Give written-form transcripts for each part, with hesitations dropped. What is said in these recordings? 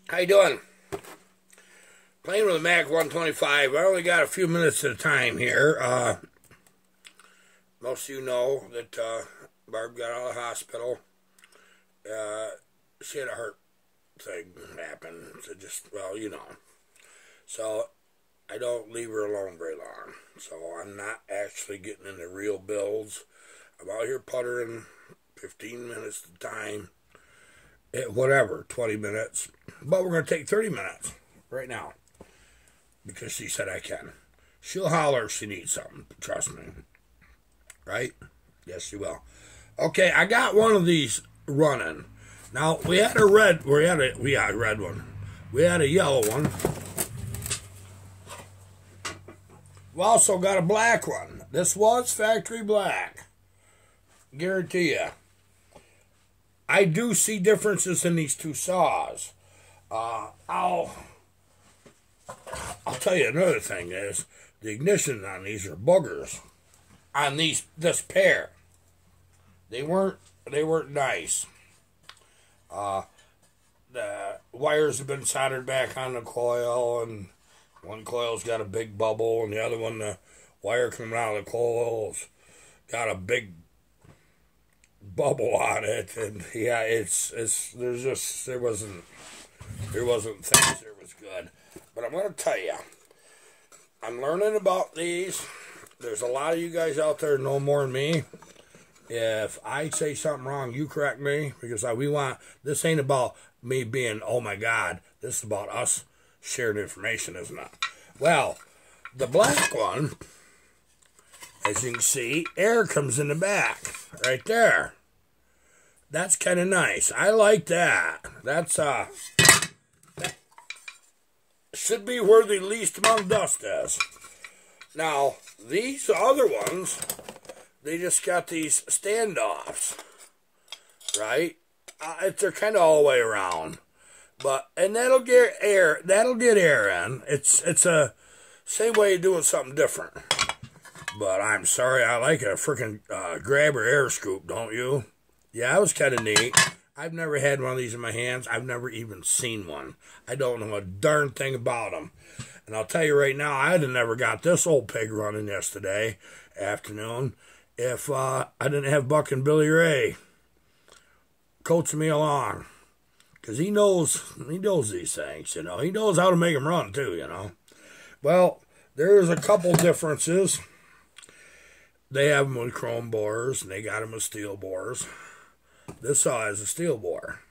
How you doing? Playing with a Mac 125. I only got a few minutes at a time here. Most of you know that Barb got out of the hospital. She had a heart thing happen. So just, well, you know. So I don't leave her alone very long. So I'm not actually getting into real builds. I'm out here puttering 15 minutes at a time. Whatever, 20 minutes. But we're going to take 30 minutes right now. Because she said I can. She'll holler if she needs something. Trust me. Right? Yes, she will. Okay, I got one of these running. Now, we had a red one. We had a yellow one. We also got a black one. This was factory black. Guarantee you. I do see differences in these two saws. I'll tell you another thing is the ignition on these are boogers. On this pair, they weren't nice. The wires have been soldered back on the coil, and one coil's got a big bubble, and the other one, the wire coming out of the coil's got a big bubble on it, and yeah, there wasn't things that was good. But I'm going to tell you, I'm learning about these. There's a lot of you guys out there know more than me. If I say something wrong, you correct me, because this ain't about me being, oh my God, this is about us sharing information, isn't it? Well, the black one, as you can see, air comes in the back, right there. That's kind of nice. I like that. That's, that should be where the least amount of dust is. Now, these other ones, they just got these standoffs, right? They're kind of all the way around. And that'll get air in. It's a same way of doing something different. But I'm sorry, I like a freaking grabber air scoop, don't you? Yeah, that was kind of neat. I've never had one of these in my hands. I've never even seen one. I don't know a darn thing about them. And I'll tell you right now, I'd have never got this old pig running yesterday afternoon if I didn't have Buck and Billy Ray coaching me along. Because he knows these things, you know. He knows how to make them run, too, you know. Well, there's a couple differences. They have them with chrome bores, and they got them with steel bores. This saw has a steel bore.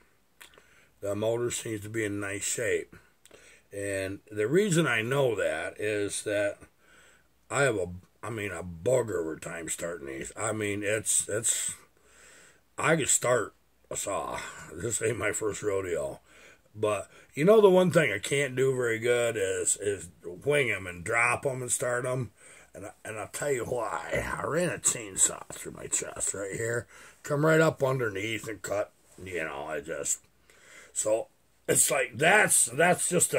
The motor seems to be in nice shape. And the reason I know that is that I have a bug over time starting these. I mean, I could start a saw. This ain't my first rodeo. But, you know, the one thing I can't do very good is wing them and drop them and start them. And I'll tell you why. I ran a chainsaw through my chest right here. Come right up underneath and cut, you know, so it's like, that's just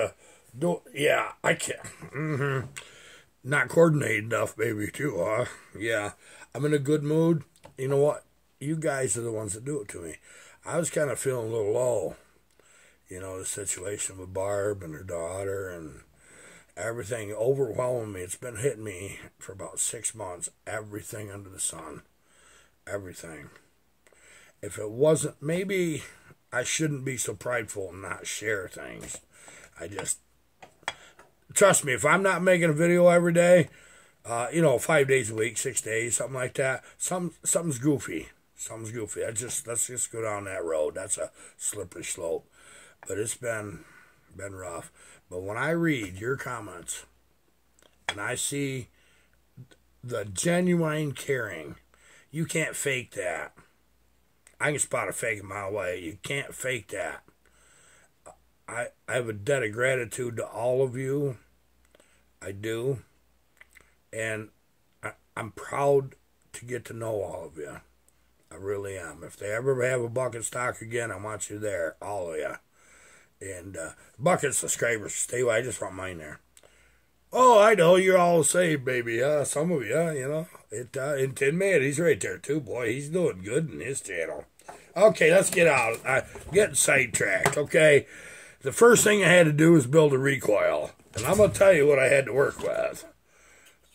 yeah, I can't, not coordinated enough, maybe, too, huh? Yeah, I'm in a good mood. You know what? You guys are the ones that do it to me. I was kind of feeling a little low. You know, the situation with Barb and her daughter and everything overwhelming me. It's been hitting me for about 6 months. Everything under the sun. Everything. If it wasn't, maybe I shouldn't be so prideful and not share things. Trust me, if I'm not making a video every day, 5 days a week, 6 days, something like that, something's goofy. Something's goofy. Let's just go down that road. That's a slippery slope. But it's been rough. But when I read your comments and I see the genuine caring, you can't fake that. I can spot a fake a mile away. You can't fake that. I have a debt of gratitude to all of you. I do. And I'm proud to get to know all of you. I really am. If they ever have a bucket stock again, I want you there, all of you. And bucket subscribers, stay away. I just want mine there. Oh, I know, you're all saved, baby. Some of you, you know. In 10 minutes, he's right there, too, boy. He's doing good in his channel. Okay, let's get out. Getting sidetracked, okay? the first thing I had to do was build a recoil. And I'm going to tell you what I had to work with.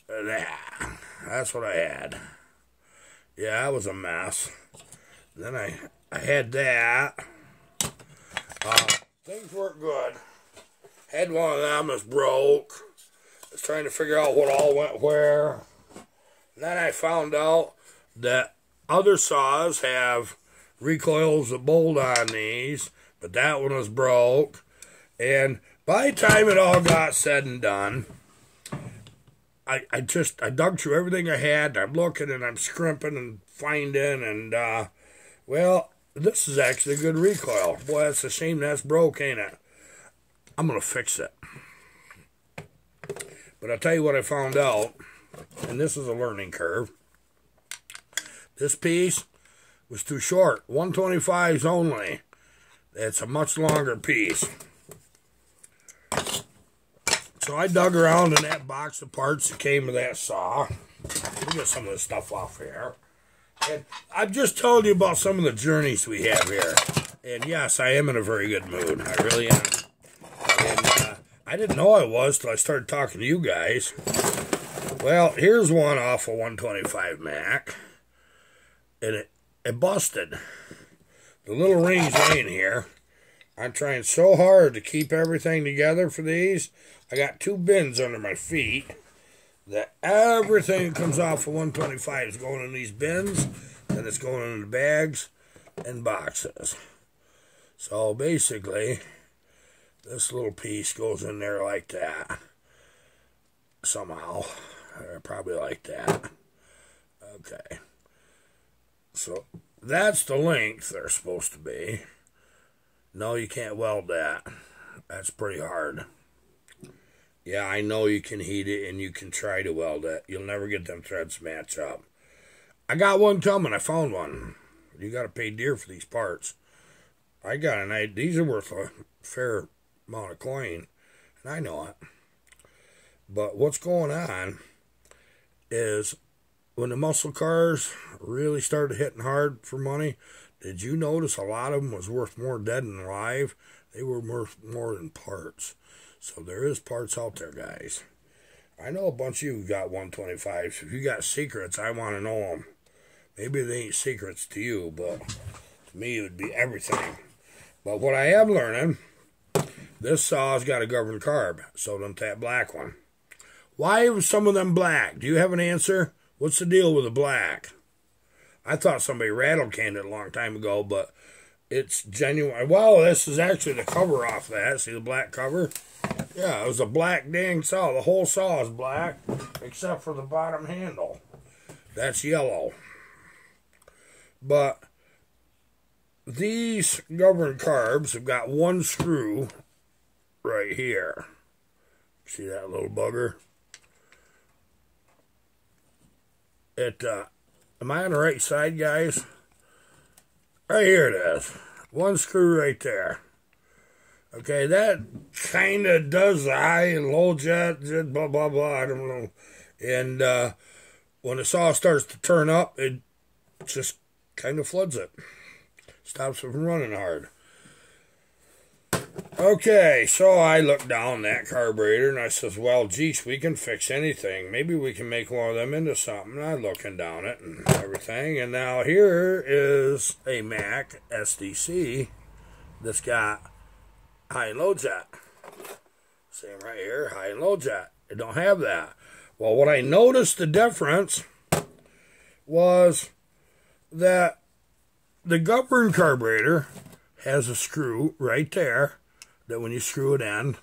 That's what I had. Yeah, that was a mess. Then I had that. Things weren't good. Had one of them that's broke. I was trying to figure out what all went where. And then I found out that other saws have recoils that bolt on these, but that one was broke. And by the time it all got said and done, I dug through everything I had, and I'm looking and I'm scrimping and finding, and well, this is actually a good recoil. Boy, it's a shame that's broke, ain't it? I'm going to fix it. But I'll tell you what I found out, and this is a learning curve. This piece was too short. 125's only. It's a much longer piece. So I dug around in that box of parts that came with that saw. We'll get some of this stuff off here. And I've just told you about some of the journeys we have here. And yes, I am in a very good mood. I really am. And I didn't know I was till I started talking to you guys. Well, here's one off a 125 Mac. And it busted. The little ring's laying here. I'm trying so hard to keep everything together for these. I got 2 bins under my feet that everything that comes off of 125 is going in these bins, and it's going in the bags and boxes. So basically, this little piece goes in there like that. Somehow. Probably like that. Okay. So that's the length they're supposed to be. No, you can't weld that. That's pretty hard. Yeah, I know you can heat it and you can try to weld it. You'll never get them threads to match up. I got one coming. I found one. You got to pay dear for these parts. I got an idea. These are worth a fair amount of coin. And I know it. But what's going on is when the muscle cars really started hitting hard for money, did you notice a lot of them was worth more dead than alive? They were worth more than parts. So there is parts out there, guys. I know a bunch of you got 125s. If you got secrets, I want to know them. Maybe they ain't secrets to you, but to me it would be everything. But what I am learning, this saw's got a governed carb, so doesn't that black one. Why was some of them black? Do you have an answer? What's the deal with the black? I thought somebody rattle canned it a long time ago, but it's genuine. Well, this is actually the cover off that. See the black cover? Yeah, it was a black dang saw. The whole saw is black, except for the bottom handle. That's yellow. But these governed carbs have got one screw right here. See that little bugger? Am I on the right side, guys? Right here it is. One screw right there. Okay, that kind of does the high and low jet, blah, blah, blah, I don't know. And when the saw starts to turn up, it just kind of floods it. Stops it from running hard. Okay, so I looked down that carburetor and I says, well, geez, we can fix anything. Maybe we can make one of them into something. And I'm looking down it and everything. And now here is a Mac SDC that's got high and low jet. Same right here, high and low jet. It don't have that. Well, what I noticed the difference was that the governed carburetor has a screw right there that when you screw it in,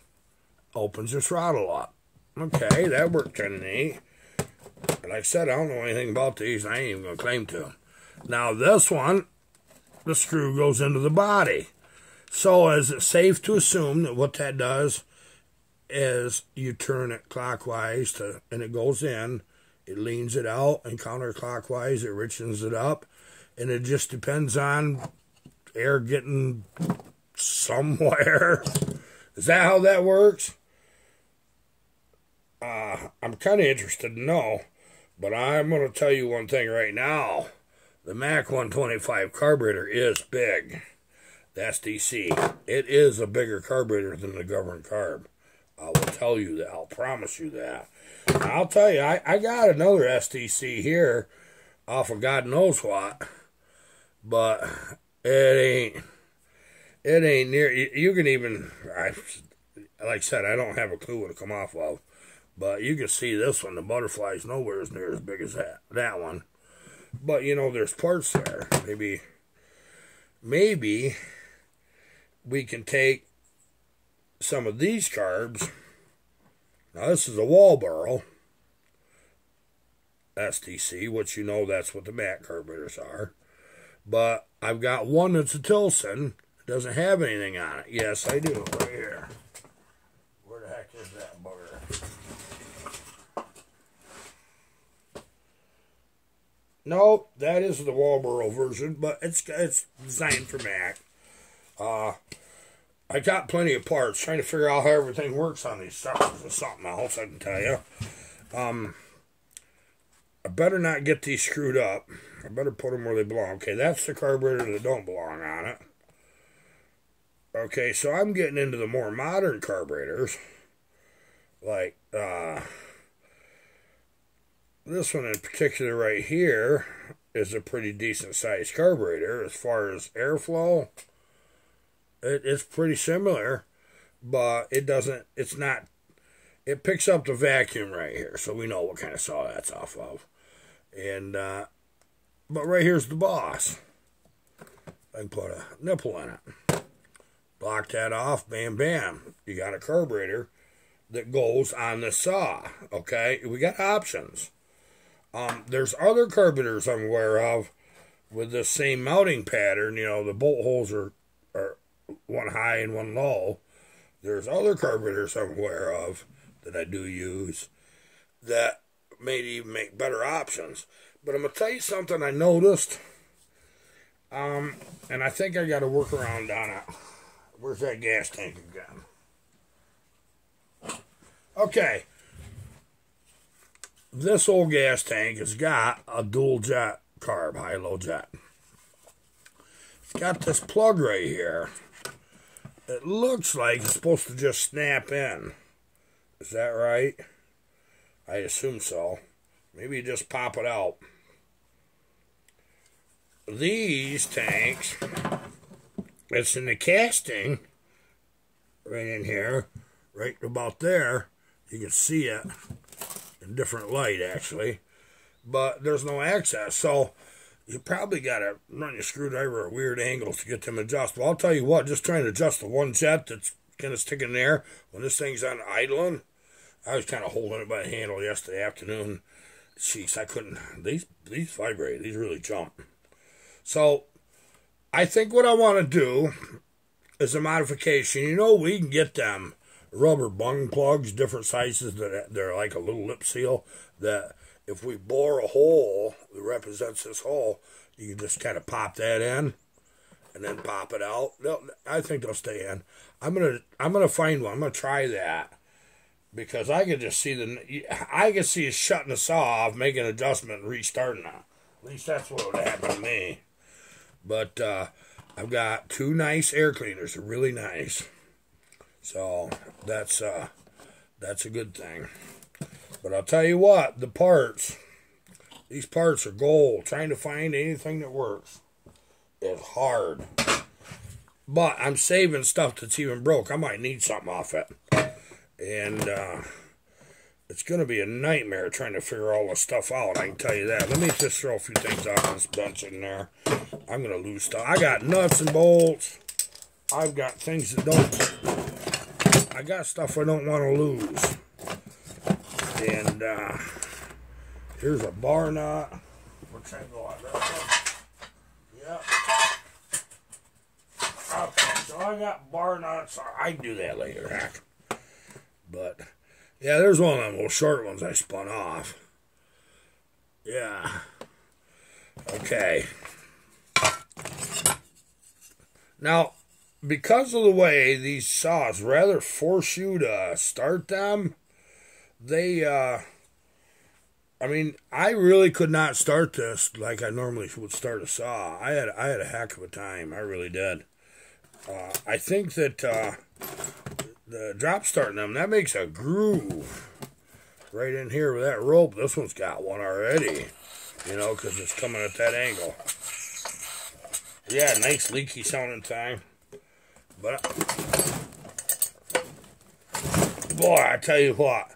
opens your throttle up. Okay, that worked kind of neat. Like I said, I don't know anything about these. I ain't even going to claim to. Now this one, the screw goes into the body. So is it safe to assume that what that does is you turn it clockwise and it goes in, it leans it out, and counterclockwise it richens it up, and it just depends on air getting somewhere. Is that how that works? I'm kind of interested to know, but I'm going to tell you one thing right now. The Mac 125 carburetor is big. the SDC. It is a bigger carburetor than the government carb. I will tell you that. I'll promise you that. I'll tell you, I got another SDC here off of God knows what, but it ain't near. You can even, like I said, I don't have a clue what to come off of, but you can see this one. The butterfly's nowhere as near as big as that one. But you know, there's parts there. Maybe we can take some of these carbs. Now this is a Walboro SDC, which you know that's what the Mac carburetors are. But I've got one that's a Tilson. It doesn't have anything on it. Yes, I do. Right here. Where the heck is that bugger? No, that is the Walboro version, but it's designed for Mac. I got plenty of parts. Trying to figure out how everything works on these suckers is something else, I can tell you. I better not get these screwed up. I better put them where they belong. Okay, that's the carburetor that don't belong on it. Okay, so I'm getting into the more modern carburetors. Like, this one in particular right here is a pretty decent sized carburetor as far as airflow. It's pretty similar, but it picks up the vacuum right here, so we know what kind of saw that's off of. And, but right here's the boss. I can put a nipple in it. Block that off, bam, bam. You got a carburetor that goes on the saw, okay? We got options. There's other carburetors I'm aware of with the same mounting pattern. You know, the bolt holes are one high and one low. There's other carburetors I'm aware of that I do use that may even make better options. But I'm going to tell you something I noticed, and I think I got to work around on it. Where's that gas tank again? Okay. This old gas tank has got a dual jet carb, high-low jet. It's got this plug right here. It looks like it's supposed to just snap in. Is that right? I assume so. Maybe you just pop it out. These tanks, it's in the casting, right in here, right about there. You can see it in different light, actually. But there's no access, so you probably got to run your screwdriver at weird angles to get them adjusted. Well, I'll tell you what, just trying to adjust the one jet that's kind of sticking there when this thing's on idling. I was kind of holding it by the handle yesterday afternoon. Jeez, I couldn't. These vibrate. These really jump. So I think what I want to do is a modification. You know, we can get them rubber bung plugs, different sizes that they're like a little lip seal, that if we bore a hole that represents this hole, you can just kind of pop that in and then pop it out. I think they'll stay in. I'm gonna find one. I'm gonna try that, because I can just see it shutting the saw off, making an adjustment, and restarting it. At least that's what would happen to me. But I've got two nice air cleaners. They're really nice. So that's a good thing. But I'll tell you what, these parts are gold. Trying to find anything that works is hard. But I'm saving stuff that's even broke. I might need something off it. And it's going to be a nightmare trying to figure all this stuff out, I can tell you that. Let me just throw a few things off this bench in there. I'm going to lose stuff. I got nuts and bolts. I've got things that don't... I got stuff I don't want to lose. And here's a bar nut. Which I go out there. Yep. Okay, so I got bar nuts. I can do that later, heck. But, yeah, there's one of them little short ones I spun off. Yeah. Okay. Now, because of the way these saws rather force you to start them, I mean, I really could not start this like I normally would start a saw. I had a heck of a time. I really did. I think that the drop start in them, that makes a groove right in here with that rope. This one's got one already, you know, because it's coming at that angle. Yeah, nice leaky sounding time. But, boy, I tell you what,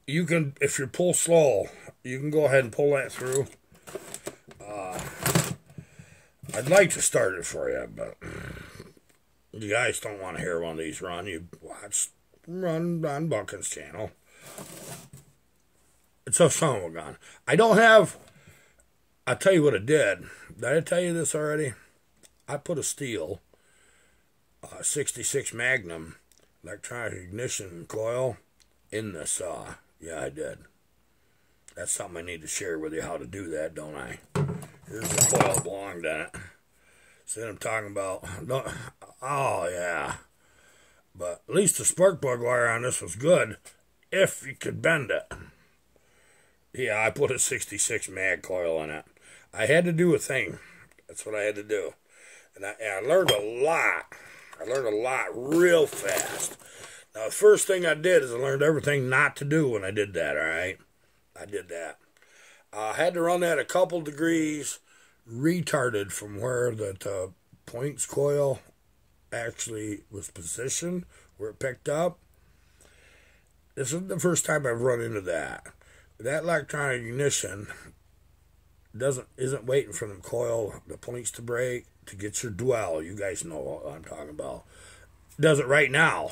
you can, if you pull slow, you can go ahead and pull that through. I'd like to start it for you, but you guys don't want to hear one of these run. You run on Buckin's channel. It's a son of a gun. I don't have, I'll tell you what I did. Did I tell you this already? I put a steel 66 Magnum electronic ignition coil in this. Yeah, I did. That's something I need to share with you, how to do that, don't I? Here's the coil belonged in it. See what I'm talking about? No, oh, yeah. But at least the spark plug wire on this was good, if you could bend it. Yeah, I put a 66 mag coil in it. I had to do a thing. That's what I had to do. And I learned a lot. I learned a lot real fast. Now, the first thing I did is I learned everything not to do when I did that, all right? I did that. I had to run that a couple degrees retarded from where the points coil actually was positioned, where it picked up. This is the first time I've run into that. That electronic ignition isn't waiting for the coil, the points to break to get your dwell. You guys know what I'm talking about. It does it right now.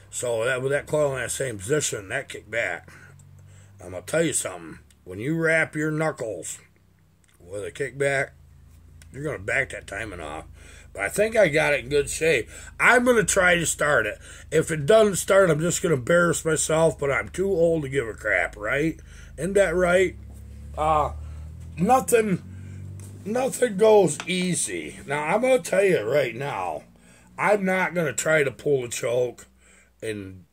So with that coil in that same position, that kicked back. I'm going to tell you something. When you wrap your knuckles with a kickback, you're going to back that timing off. But I think I got it in good shape. I'm going to try to start it. If it doesn't start, I'm just going to embarrass myself, but I'm too old to give a crap, right? Isn't that right? Nothing goes easy. Now, I'm going to tell you right now, I'm not going to try to pull the choke and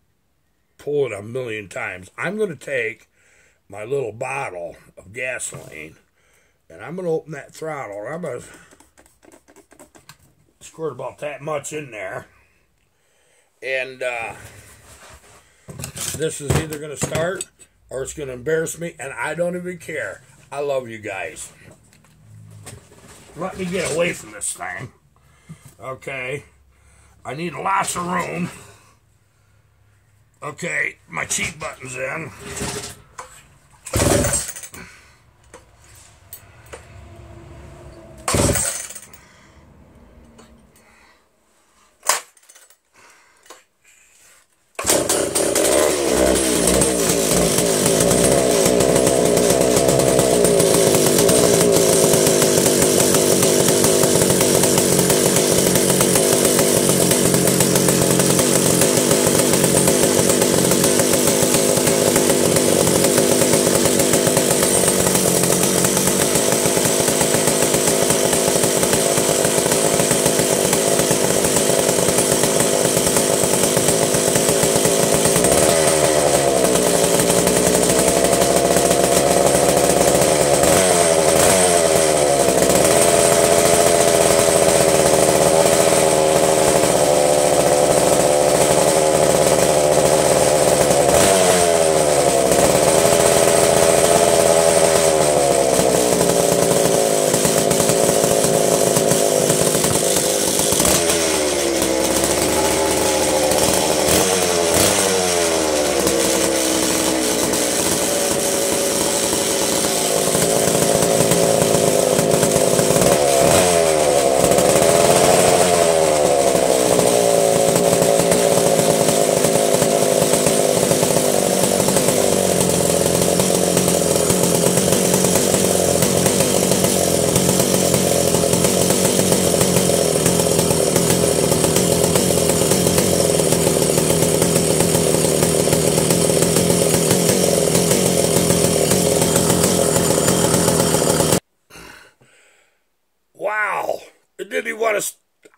pull it a million times. I'm going to take my little bottle of gasoline, and I'm going to open that throttle, and I'm going to squirt about that much in there. And this is either going to start or it's going to embarrass me, and I don't even care. I love you guys. Let me get away from this thing. Okay. I need lots of room. Okay, my cheek button's in.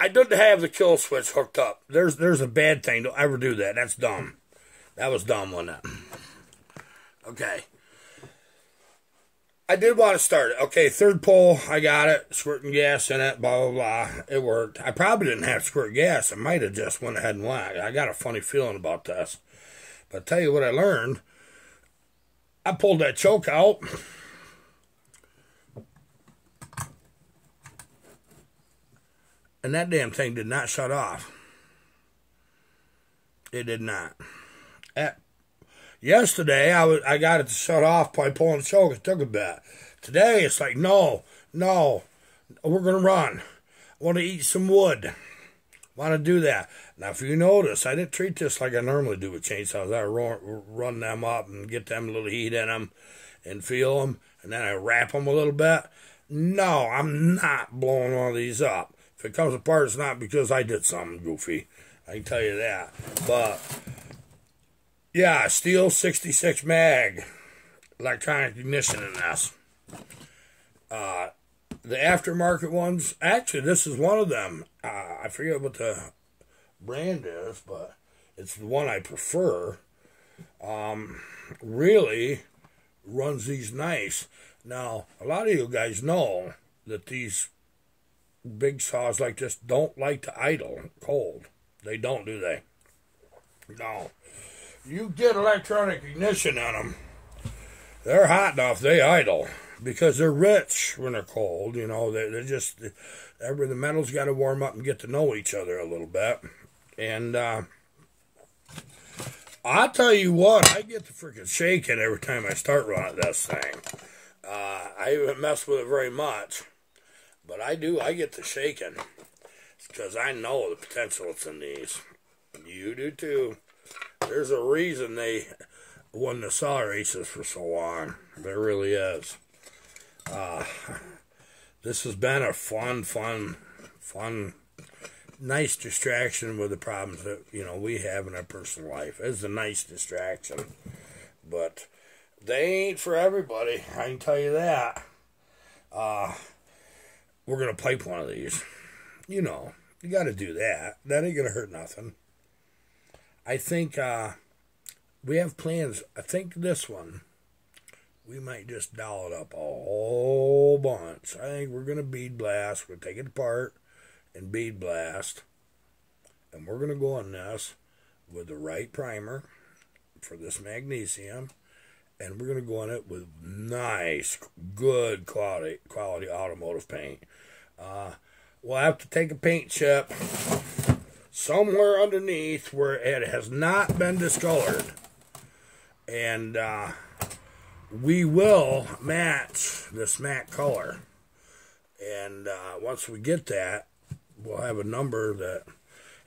I didn't have the kill switch hooked up. There's a bad thing. Don't ever do that. That's dumb. That was dumb, wasn't it? Okay. I did want to start it. Okay, third pull, I got it. Squirting gas in it, blah, blah, blah. It worked. I probably didn't have to squirt gas. I might have just went ahead and went. I got a funny feeling about this. But I'll tell you what I learned. I pulled that choke out. And that damn thing did not shut off. It did not. Yesterday, I got it to shut off by pulling the choke. It took a bit. Today, it's like, no, we're going to run. I want to eat some wood. Want to do that. Now, if you notice, I didn't treat this like I normally do with chainsaws. I run them up and get them a little heat in them and feel them, and then I wrap them a little bit. No, I'm not blowing all these up. If it comes apart, it's not because I did something goofy. I can tell you that. But yeah, steel 66 mag, electronic ignition in this. The aftermarket ones, actually, this is one of them. I forget what the brand is, but it's the one I prefer. Really runs these nice. Now, a lot of you guys know that these big saws like this don't like to idle cold. They don't, do they? No. You get electronic ignition on them, they're hot enough, they idle. Because they're rich when they're cold, you know. They're just, the metal's got to warm up and get to know each other a little bit. And I'll tell you what, I get the freaking shaking every time I start running this thing. I haven't messed with it very much, but I do. I get the shaking. It's because I know the potential that's in these. You do too. There's a reason they won the saw races for so long. There really is. This has been a fun, nice distraction with the problems that, you know, we have in our personal life. It's a nice distraction. But they ain't for everybody, I can tell you that. We're going to pipe one of these. You know, you got to do that. That ain't going to hurt nothing. I think we have plans. I think this one, we might just doll it up a whole bunch. I think we're going to bead blast. We're going to take it apart and bead blast. And we're going to go on this with the right primer for this magnesium. And we're going to go on it with nice, good quality automotive paint. We'll have to take a paint chip somewhere underneath where it has not been discolored. And we will match this matte color. And once we get that, we'll have a number that...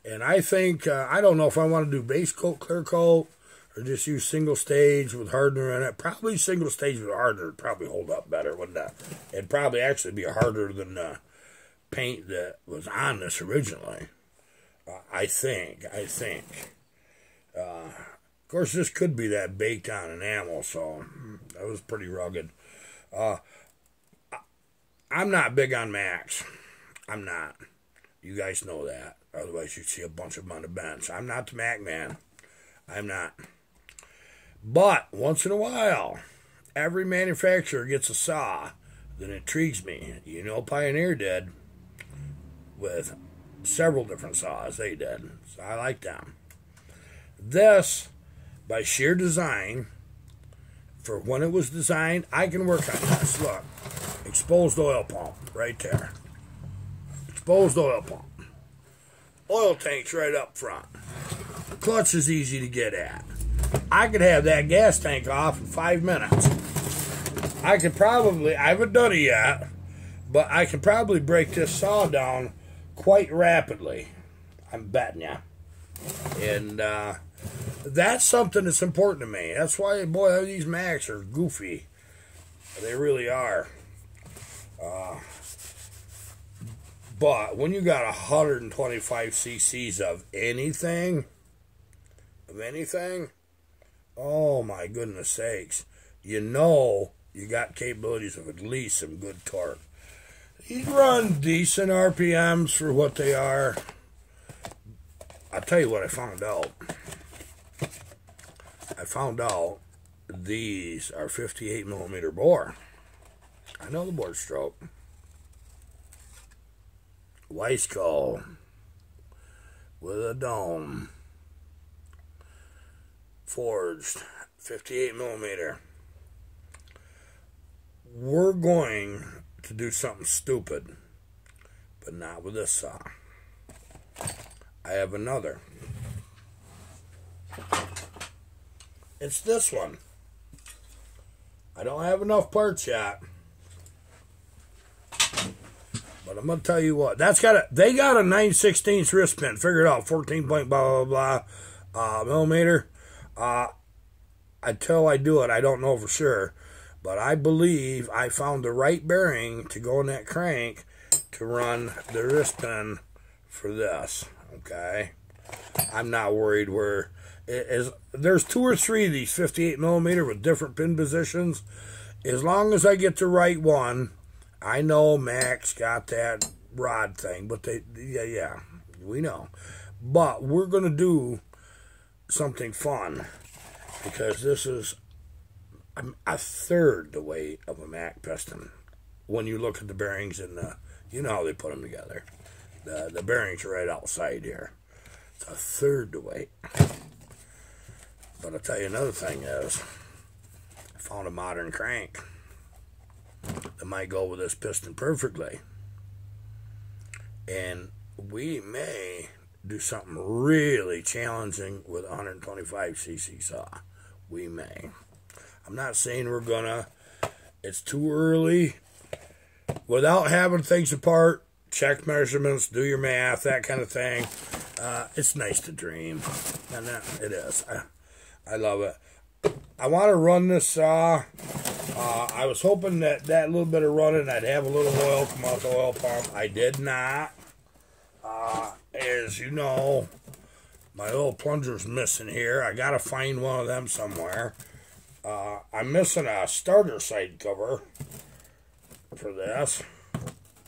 And I think, I don't know if I want to do base coat, clear coat, or just use single stage with hardener in it. Probably single stage with hardener would probably hold up better, wouldn't it? It'd probably actually be harder than the paint that was on this originally. I think. Of course, this could be that baked on enamel, so that was pretty rugged. I'm not big on Macs. I'm not. You guys know that. Otherwise, you'd see a bunch of them on the bench. I'm not the Mac man. I'm not. But, once in a while, every manufacturer gets a saw that intrigues me. You know Pioneer did with several different saws. They did. So I like them. This, by sheer design, for when it was designed, I can work on this. Look, exposed oil pump right there. Exposed oil pump. Oil tank's right up front. Clutch is easy to get at. I could have that gas tank off in 5 minutes. I could probably, I haven't done it yet, but I could probably break this saw down quite rapidly. I'm betting you. And that's something that's important to me. That's why, boy, these Macs are goofy. They really are. But when you got 125 cc's of anything, oh my goodness sakes, you know you got capabilities of at least some good torque. These run decent RPMs for what they are. I'll tell you what I found out. I found out these are 58 millimeter bore. I know the board stroke. Weisco with a dome. Forged 58 millimeter. We're going to do something stupid, but not with this saw. I have another. It's this one. I don't have enough parts yet, but I'm gonna tell you what. They got a 9/16 wrist pin. Figure it out. 14 point blah blah blah millimeter. Until I do it, I don't know for sure, but I believe I found the right bearing to go in that crank to run the wrist pin for this. Okay, I'm not worried where it is. There's 2 or 3 of these 58 millimeter with different pin positions. As long as I get the right one, I know Max got that rod thing, but yeah, we know. But we're gonna do something fun because this is a third the weight of a Mac piston. When you look at the bearings and you know how they put them together. The bearings are right outside here. It's a third the weight. But I'll tell you another thing is, I found a modern crank that might go with this piston perfectly. And we may do something really challenging with a 125cc saw. We may. I'm not saying we're gonna. It's too early. Without having things apart, check measurements, do your math, that kind of thing. It's nice to dream. And it is. I love it. I want to run this saw. I was hoping that little bit of running, I'd have a little oil come out the oil pump. I did not. As you know, my oil plunger's missing here. I got to find one of them somewhere. I'm missing a starter side cover for this,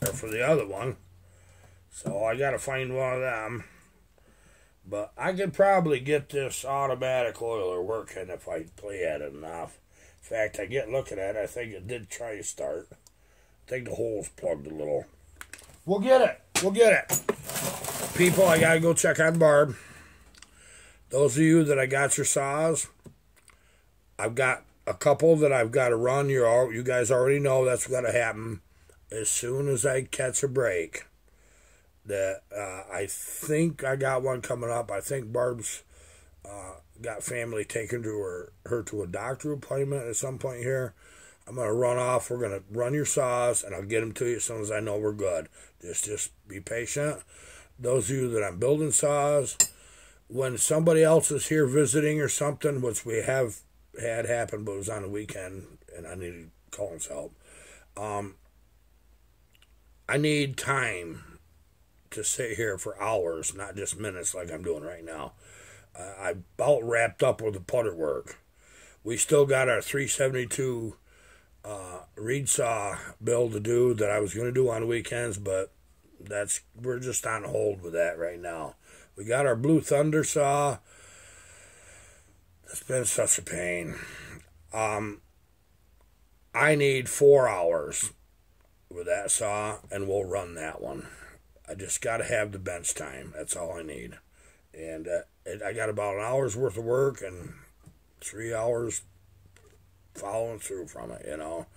or for the other one. So I got to find one of them. But I could probably get this automatic oiler working if I play at it enough. In fact, I get looking at it, I think it did try to start. I think the hole's plugged a little. We'll get it. We'll get it. People, I gotta go check on Barb. Those of you that I got your saws, I've got a couple that I've got to run. You guys already know that's going to happen as soon as I catch a break. That I think I got one coming up. I think Barb's got family taking her to a doctor appointment at some point here. I'm going to run off. We're going to run your saws, and I'll get them to you as soon as I know we're good. Just be patient. Those of you that I'm building saws, when somebody else is here visiting or something, which we have had happen, but it was on the weekend, and I needed Colin's help. I need time to sit here for hours, not just minutes like I'm doing right now. I about wrapped up with the putter work. We still got our 372 reed saw build to do that I was going to do on the weekends, but we're just on hold with that right now. We got our Blue Thunder saw. It's been such a pain. I need 4 hours with that saw, and we'll run that one. I just got to have the bench time. That's all I need. And I got about an hour's worth of work and 3 hours following through from it, you know.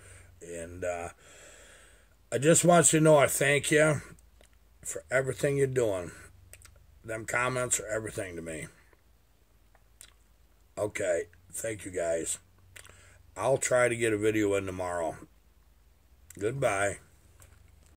And I just want you to know I thank you for everything you're doing. Them comments are everything to me. Okay, thank you guys. I'll try to get a video in tomorrow. Goodbye.